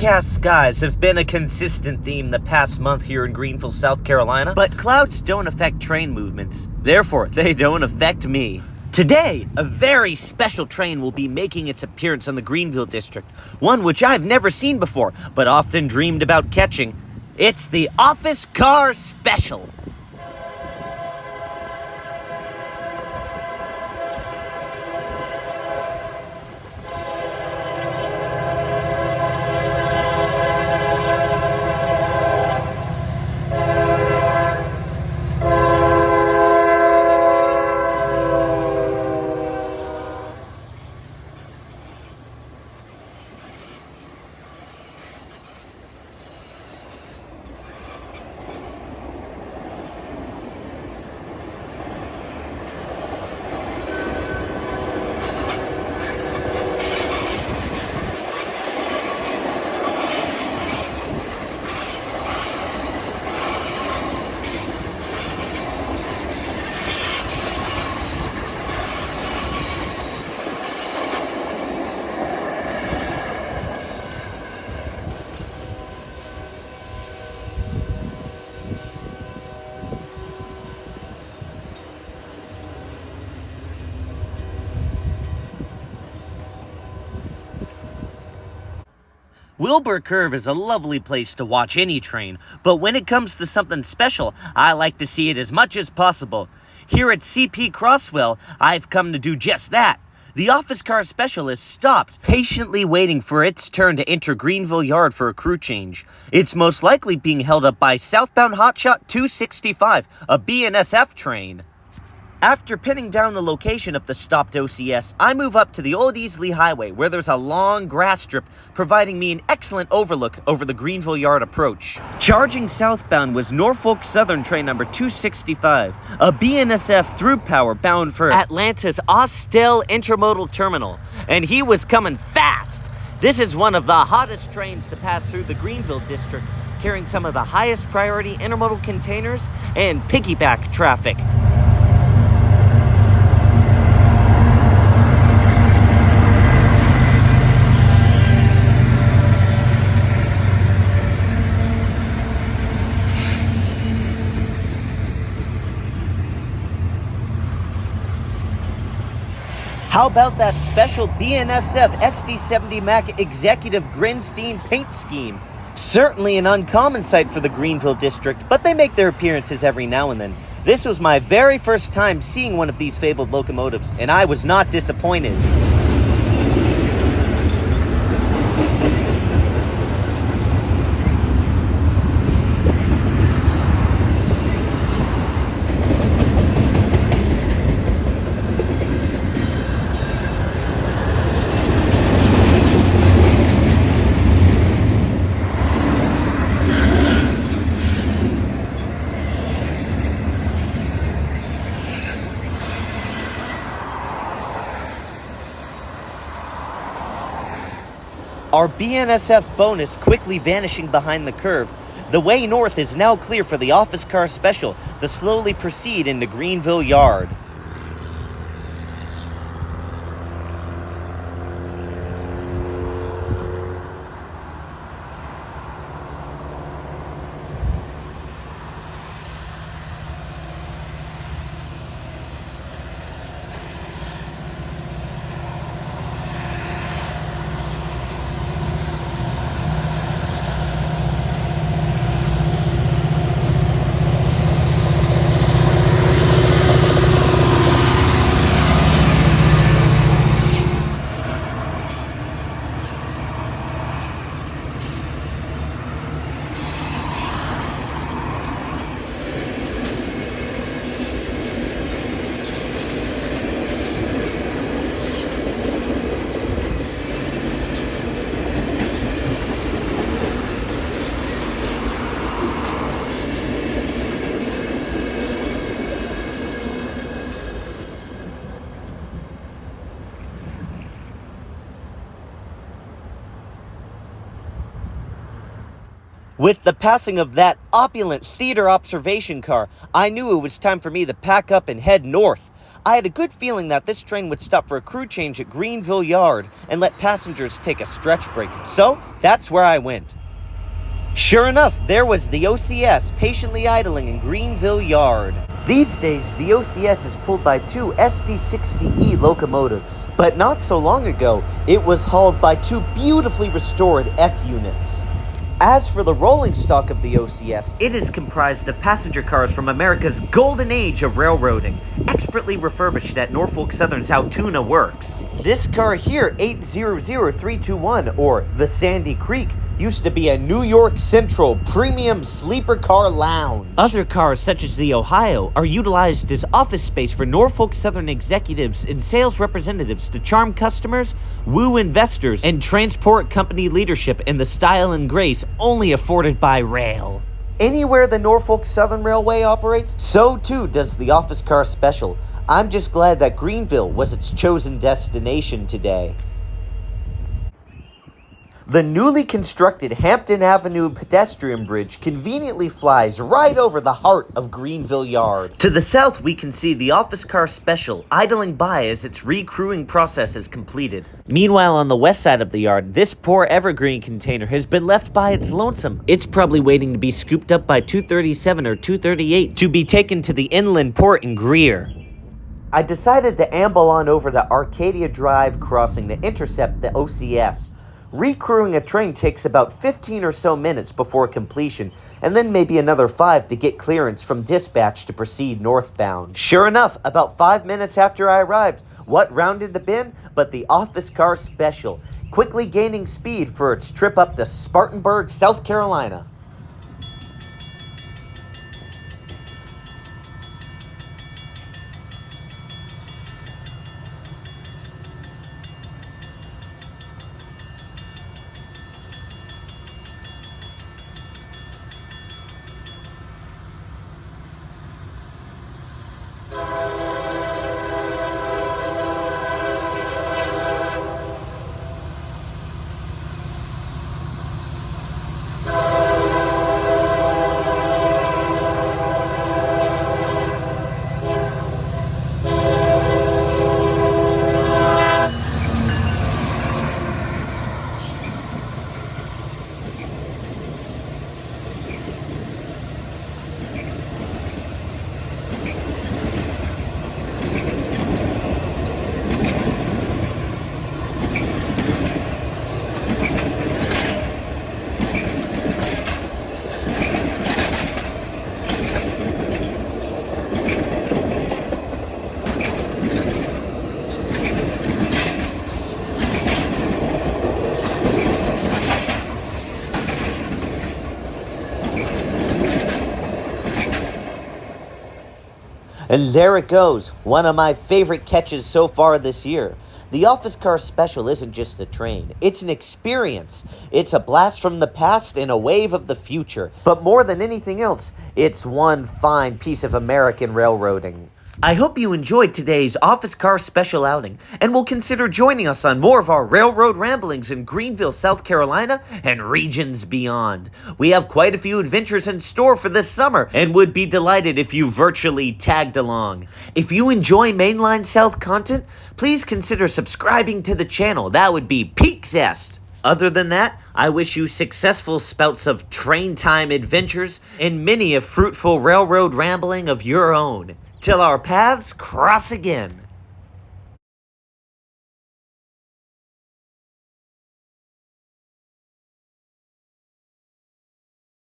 Overcast skies have been a consistent theme the past month here in Greenville, South Carolina, but clouds don't affect train movements. Therefore, they don't affect me. Today, a very special train will be making its appearance on the Greenville district, one which I've never seen before, but often dreamed about catching. It's the Office Car Special. Wilbur Curve is a lovely place to watch any train, but when it comes to something special, I like to see it as much as possible. Here at CP Crosswell, I've come to do just that. The Office Car Special is stopped, patiently waiting for its turn to enter Greenville Yard for a crew change. It's most likely being held up by southbound Hotshot 265, a BNSF train. After pinning down the location of the stopped OCS, I move up to the Old Easley Highway, where there's a long grass strip providing me an excellent overlook over the Greenville Yard approach. Charging southbound was Norfolk Southern train number 265, a BNSF through power bound for Atlanta's Austell Intermodal Terminal, and he was coming fast. This is one of the hottest trains to pass through the Greenville district, carrying some of the highest priority intermodal containers and piggyback traffic. How about that special BNSF SD70 Mac Executive Grinstein paint scheme? Certainly an uncommon sight for the Greenville district, but they make their appearances every now and then. This was my very first time seeing one of these fabled locomotives, and I was not disappointed. Our BNSF bonus quickly vanishing behind the curve. The way north is now clear for the Office Car Special to slowly proceed into Greenville Yard. With the passing of that opulent theater observation car, I knew it was time for me to pack up and head north. I had a good feeling that this train would stop for a crew change at Greenville Yard and let passengers take a stretch break. So, that's where I went. Sure enough, there was the OCS patiently idling in Greenville Yard. These days, the OCS is pulled by two SD60E locomotives. But not so long ago, it was hauled by two beautifully restored F units. As for the rolling stock of the OCS, it is comprised of passenger cars from America's golden age of railroading, expertly refurbished at Norfolk Southern's Altoona Works. This car here, 800321, or the Sandy Creek, used to be a New York Central premium sleeper car lounge. Other cars, such as the Ohio, are utilized as office space for Norfolk Southern executives and sales representatives to charm customers, woo investors, and transport company leadership in the style and grace only afforded by rail. Anywhere the Norfolk Southern Railway operates, so too does the office car special. I'm just glad that Greenville was its chosen destination today. The newly constructed Hampton Avenue pedestrian bridge conveniently flies right over the heart of Greenville Yard. To the south, we can see the office car special idling by as its recrewing process is completed. Meanwhile, on the west side of the yard, this poor evergreen container has been left by its lonesome. It's probably waiting to be scooped up by 237 or 238 to be taken to the inland port in Greer. I decided to amble on over to Arcadia Drive crossing to intercept the OCS. Recrewing a train takes about 15 or so minutes before completion, and then maybe another 5 to get clearance from dispatch to proceed northbound. Sure enough, about 5 minutes after I arrived, what rounded the bin but the office car special, quickly gaining speed for its trip up to Spartanburg, South Carolina. And there it goes, one of my favorite catches so far this year. The office car special isn't just a train, it's an experience. It's a blast from the past and a wave of the future. But more than anything else, it's one fine piece of American railroading. I hope you enjoyed today's office car special outing and will consider joining us on more of our railroad ramblings in Greenville, South Carolina and regions beyond. We have quite a few adventures in store for this summer and would be delighted if you virtually tagged along. If you enjoy Mainline South content, please consider subscribing to the channel. That would be peak zest. Other than that, I wish you successful spouts of train time adventures and many a fruitful railroad rambling of your own. Till our paths cross again.